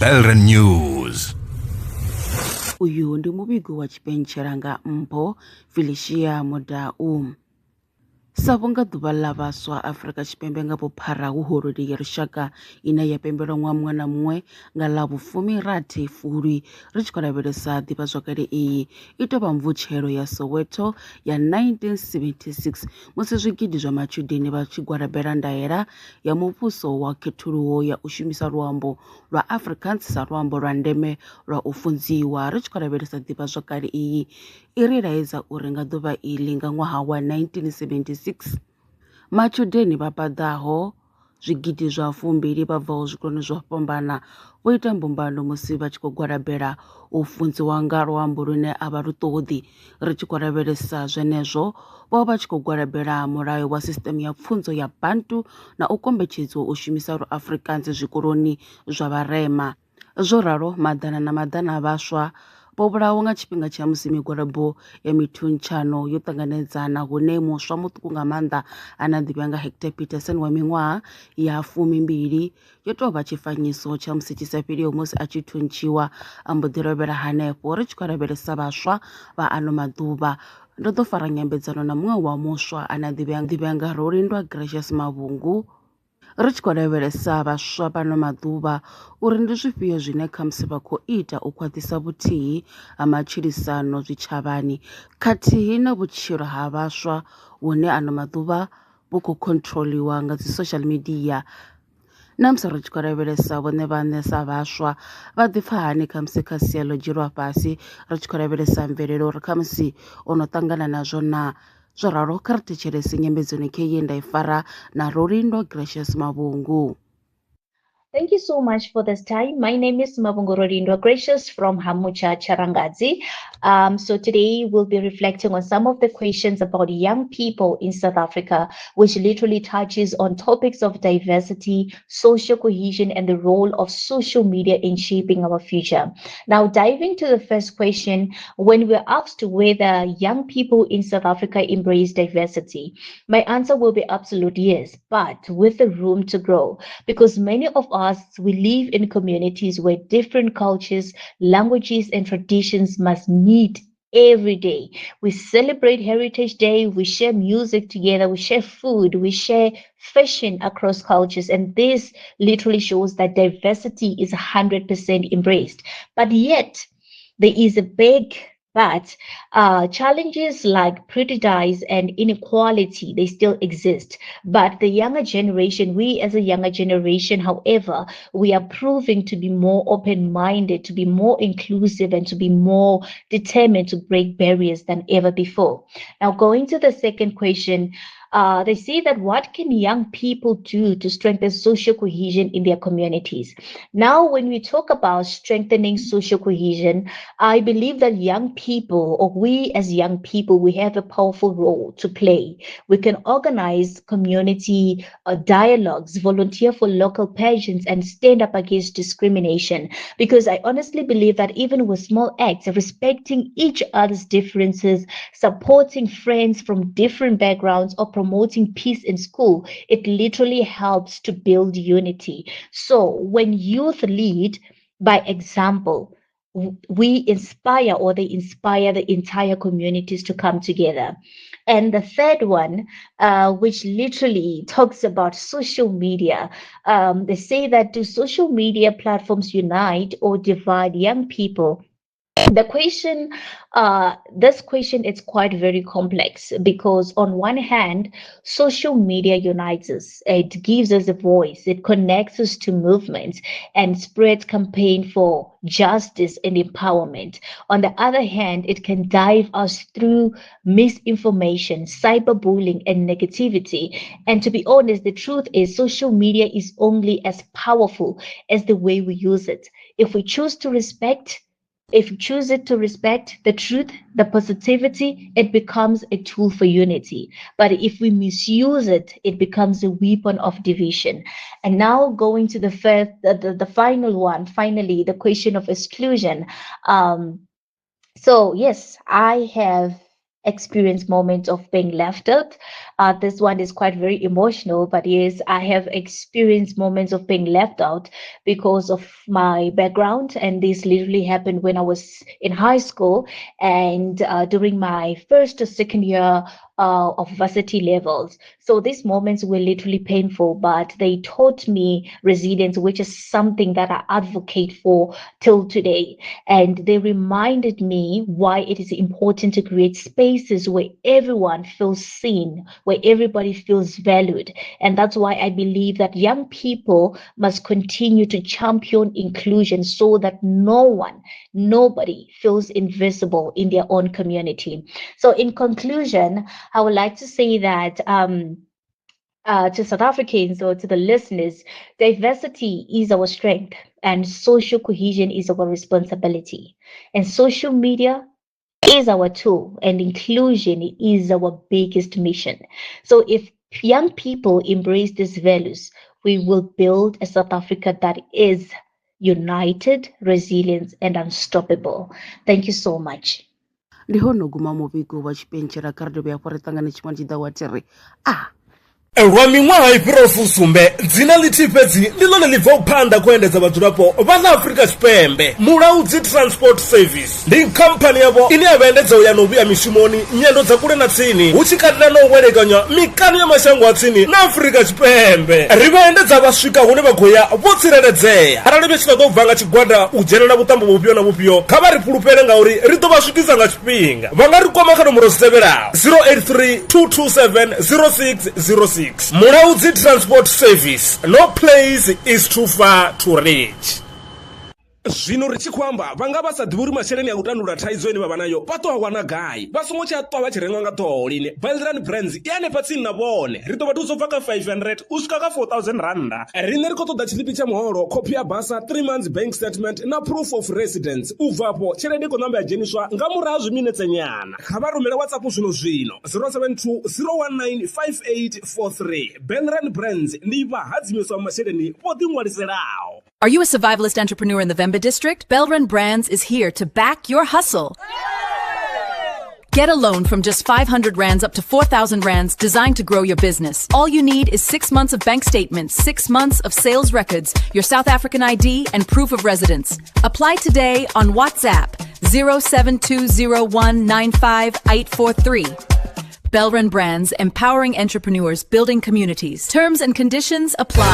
Belren News. Uyu ndi muvhigo wa tshipentshela nga mpho Felicia Mudau. Sa vhunga ḓuvha ḽa vhaswa Afrika Tshipembe nga vhuphara hu holodei ya lushaka ine ya pembelwa ṅwaha muṅwe na muṅwe nga ḽa vhu-16 Fulwi, ri tshi khou lavhelesa ḓivhazwakale iyi i tou vha mvutshelo ya Soweto ya 1976 musi zwigidi zwa matshudeni vha tshi gwalabela ndaela ya muvhuso wa khethululo ya u shumisa luambo lwa Afrikaans sa luambo lwa ndeme lwa u funziwa. Ri tshi khou lavhelesa ḓivhazwakale iyi i ri laedza uri nga ḓuvha iḽi nga ṅwaha wa 1976 matshudeni vha paḓaho zwigidi zwa 2 vha bvaho zwikoloni zwo fhambana vho ita mbumbano musi vha tshi khou gwalabela u funziwa nga luambo lune a vha luṱoḓi. Ri tshi khou lavhelesa zwenezwo vho vha tshi khou gwalabela mulayo wa sisteme ya pfunzo ya Bantu na u kombetshedziwa u shumisa Luafrikaans zwikoloni zwa vharema. Zwo ralo maḓana na maḓana a vhaswa vho vhulawa nga tshifhinga tsha musi migwalabo ya mithutshano yo ṱanganedzana hune muswa muṱuku nga maanḓa ana ḓivha nga Hector Peterson wa miṅwaha ya 12 yo tou vha tshifanyiso tsha musi tshi sa fheliho musi a tshi thuntshiwa a mbo ḓi lovhela hanefho. Ri tshi khou lavhelesa vhaswa vha ano maḓuvha ndo ḓo fara nyambedzano na muṅwe wa muswa ana ḓivha nga Rolindwa Gracious Mavhungu. Ri tshi khou lavhelesa vhaswa vhano maḓuvha uri ndi zwifhio zwine khamusi vha khou ita u khwaṱhisa vhuthihi ha matshilisano zwitshavhani khathihi na vhutshilo ha vhaswa hune ano maḓuvha vhu khou khontroliwa nga dzi social media. Na musi ri tshi khou lavhelesa vhone vhaṋe sa vhaswa vha ḓipfha hani khamusi kha sia ḽo dzhielwa fhasi ri tshi khou lavhelesa mvelelo uri khamusi o no ṱangana nazwo na zwo ralo kha ri thetshelese nyambedzano khei nda i fara na Rolindwa Gracious Mavhungu. Thank you so much for this time. My name is Mavhungu Rolindwa Gracious from Hamucha Charangadzi. So today we'll be reflecting on some of the questions about young people in South Africa, which literally touches on topics of diversity, social cohesion, and the role of social media in shaping our future. Now, diving to the first question, when we're asked whether young people in South Africa embrace diversity, my answer will be absolute yes, but with the room to grow, because many of us, we live in communities where different cultures, languages, and traditions must meet every day. We celebrate Heritage Day, we share music together, we share food, we share fashion across cultures, and this literally shows that diversity is 100% embraced. But yet, there is a big but challenges like prejudice and inequality, they still exist. But the younger generation, we as a younger generation, however, we are proving to be more open-minded, to be more inclusive, and to be more determined to break barriers than ever before. Now, going to the second question, they say that what can young people do to strengthen social cohesion in their communities? Now, when we talk about strengthening social cohesion, I believe that young people, or we as young people, we have a powerful role to play. We can organize community dialogues, volunteer for local pageants, and stand up against discrimination. Because I honestly believe that even with small acts, respecting each other's differences, supporting friends from different backgrounds, or promoting peace in school, it literally helps to build unity. So when youth lead by example, we inspire, or they inspire the entire communities to come together. And the third one, which literally talks about social media, they say that do social media platforms unite or divide young people? The question, this question is quite very complex, because on one hand, social media unites us. It gives us a voice. It connects us to movements and spreads campaign for justice and empowerment. On the other hand, it can dive us through misinformation, cyberbullying, and negativity. And to be honest, the truth is social media is only as powerful as the way we use it. If we choose to respect, if you choose it to respect the truth, the positivity, it becomes a tool for unity. But if we misuse it, it becomes a weapon of division. And now going to the final one, finally, the question of exclusion. So yes, I have experienced moments of being left out. This one is quite very emotional, but yes, I have experienced moments of being left out because of my background. And this literally happened when I was in high school and during my first or second year of varsity levels. So these moments were literally painful, but they taught me resilience, which is something that I advocate for till today. And they reminded me why it is important to create spaces where everyone feels seen, where everybody feels valued. And that's why I believe that young people must continue to champion inclusion so that nobody feels invisible in their own community. So in conclusion, I would like to say that to South Africans or to the listeners, diversity is our strength and social cohesion is our responsibility. And social media is our tool and inclusion is our biggest mission. So if young people embrace these values, we will build a South Africa that is united, resilient, and unstoppable. Thank you so much. Ndi hono guma muvhigo wa tshipentshela kha radio ya fore tangana tshimwe tshi wa tiri lwa miṅwaha i fhiraho sumbe dzina ḽithihi fhedzi ndi ḽone ḽi bvaho phanḓa khou endedza vhadzulapo vha ḽa Afrika Tshipembe. Mulaudzi Transport Service ndi khamphani yavho ine ya vha endedza u ya na u vhuya mishumoni nyendo dza kule na tsini hu tshi katela na u welekanya mikano ya mashango a tsini na Afrika Tshipembe. Ri vha endedza vha swika hune vha khou ya vho tsireledzea. Arali vha tshi ṱoḓa u bva nga tshigwada u dzhena na vhuṱambo vhufhio na vhufhio kha vha ri fhulufhele ngauri ri ḓo vha swikisa nga tshifhinga. Vha nga ri kwama kha nomboro dzi tevhelaho 083 227 0606. Mulaudzi Transport Service. No place is too far to reach. Zwino ri tshi khou amba vhanga vha sa ḓivhi uri masheleni a u tandulula thaidzo ine vha vha nayo vha ṱo a wana gai vha songo tsha ṱwa vha tshi renga nga ṱhoho lini. Belrand Brands i hanefha tsini na vhone ri ḓo vha thusa u bva kha 500 u swika kha 4000 randa. Riṋe ri khou ṱoḓa tshiḽipi tsha muholo, khophi ya basa, 3 months bank statement na proof of residence. U bvapo tshelede i khou ṋamba ya dzheniswa nga murahu ha zwiminetse nyana. Kha vha rumele WhatsApp zwino 072 019 5843. Belrand Brands ndi vhahadzimiswa masheleni vho ḓiṅwaliselaho. Are you a survivalist entrepreneur in the Vemba district? Belrand Brands is here to back your hustle. Get a loan from just 500 rands up to 4,000 rands designed to grow your business. All you need is 6 months of bank statements, 6 months of sales records, your South African ID, and proof of residence. Apply today on WhatsApp 07201958843. Belrand Brands, empowering entrepreneurs, building communities. Terms and conditions apply.